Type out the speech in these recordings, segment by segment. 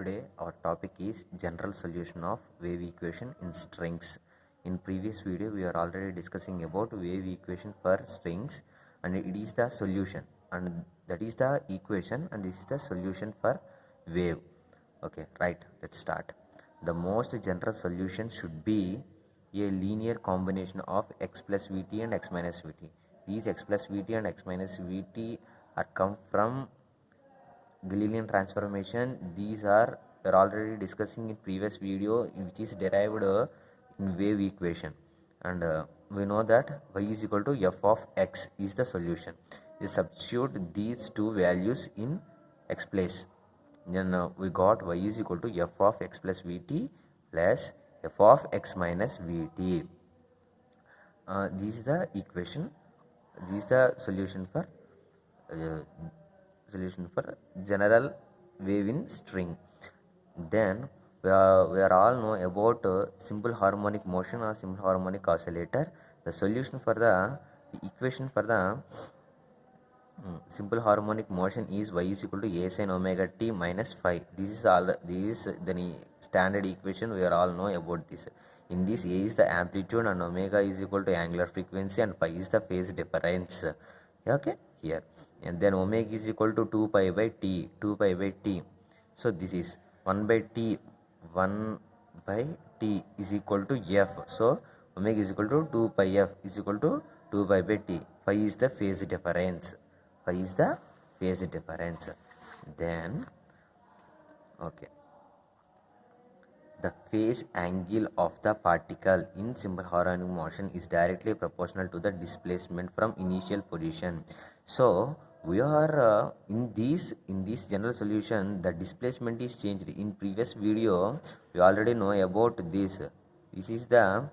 Today our topic is general solution of wave equation in strings. In previous video we are already discussing about wave equation for strings, and it is the solution, and that is the equation, and this is the solution for wave. Okay, right, let's start. The most general solution should be a linear combination of x plus vt and x minus vt. These x plus vt and x minus vt are come from Galilean transformation. These are we are already discussing in previous video, which is derived in wave equation, and we know that y is equal to f of x is the solution. We substitute these two values in x place, then we got y is equal to f of x plus vt plus f of x minus vt. This is the equation, this is the solution for general wave in string. Then we are all know about simple harmonic motion or simple harmonic oscillator. The solution for the equation for the simple harmonic motion is y is equal to a sin omega t minus phi. This is the standard equation. We are all know about this. In this, a is the amplitude and omega is equal to angular frequency and phi is the phase difference. Okay, here, and then omega is equal to 2 pi by t. So this is 1 by t is equal to f. So omega is equal to 2 pi f is equal to 2 pi by t. Phi is the phase difference. Then okay, the phase angle of the particle in simple harmonic motion is directly proportional to the displacement from initial position. So we are in this general solution, the displacement is changed. In previous video we already know about this. This is the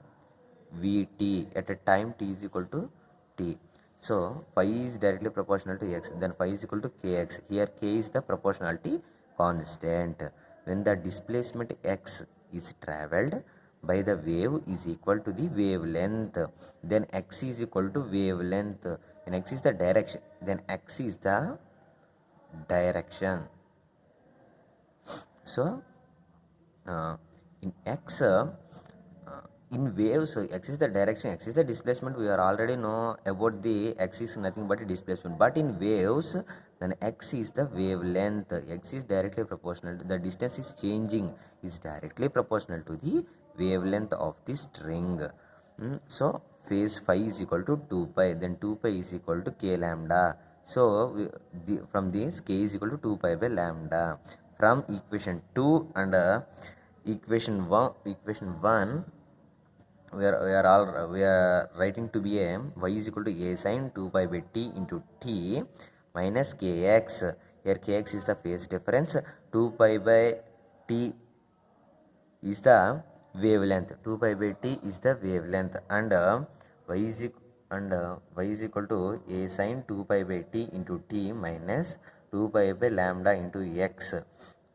vt at a time t is equal to t. So phi is directly proportional to x, then phi is equal to kx. Here k is the proportionality constant. When the displacement x is travelled by the wave is equal to the wavelength, then x is equal to wavelength, then x is the direction, So in x in waves, x is the direction, x is the displacement. We are already know about the x is nothing but a displacement, but in waves then x is the wavelength. X is directly proportional, the distance is changing is directly proportional to the wavelength of the string. So phase phi is equal to 2 pi, then 2 pi is equal to k lambda. So from this k is equal to 2 pi by lambda. From equation 2 and equation 1 we are writing to be a y is equal to a sin 2 pi by t into t minus kx. Here kx is the phase difference, 2 pi by t is the wavelength, and y is equal to a sin 2 pi by t into t minus 2 pi by lambda into x.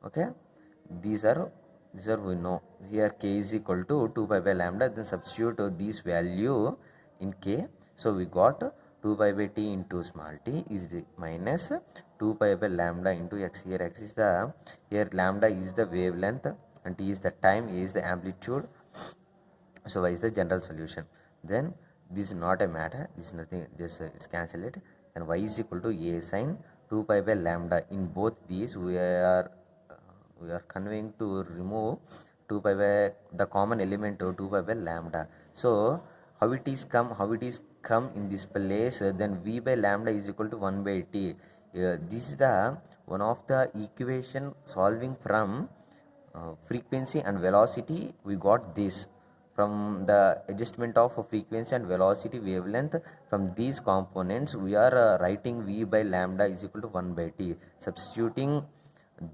Okay, these are we know. Here k is equal to 2 pi by lambda, then substitute this value in k. So we got 2 pi by t into small t is minus 2 pi by lambda into x. Here x is the, here lambda is the wavelength and t is the time, a is the amplitude. So y is the general solution. Then this is not a matter, this is nothing, just it's cancel it. And y is equal to a sin 2 pi by lambda. In both these we are conveying to remove 2 pi by the common element of 2 pi by lambda. So how it is come in this place, then v by lambda is equal to 1 by t. This is the one of the equation solving from frequency and velocity. We got this from the adjustment of frequency and velocity wavelength. From these components we are writing v by lambda is equal to 1 by t. Substituting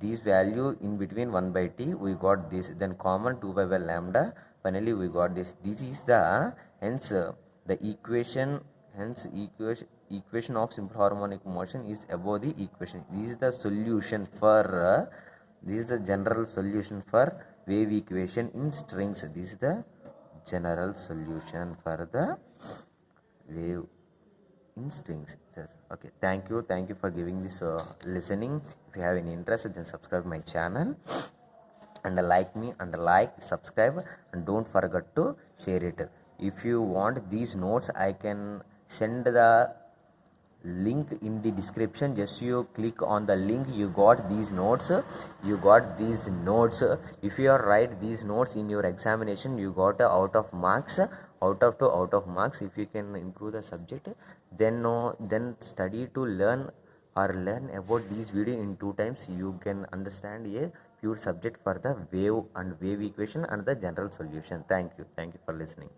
this value in between 1 by t we got this, then common 2 pi by lambda, finally we got this. This is the the equation, equation of simple harmonic motion is above the equation. This is the solution for this is the general solution for wave equation in strings. This is the general solution for the wave in strings. Okay, thank you for giving this listening. If you have any interest, then subscribe my channel. and like me and like subscribe, and don't forget to share it. If you want these notes, I can send the link in the description. Just you click on the link, you got these notes. If you are write these notes in your examination, you got out of marks, out of marks. If you can improve the subject, then no, then study to learn or learn about these video in 2 times. You can understand a pure subject for the wave and wave equation and the general solution. Thank you for listening.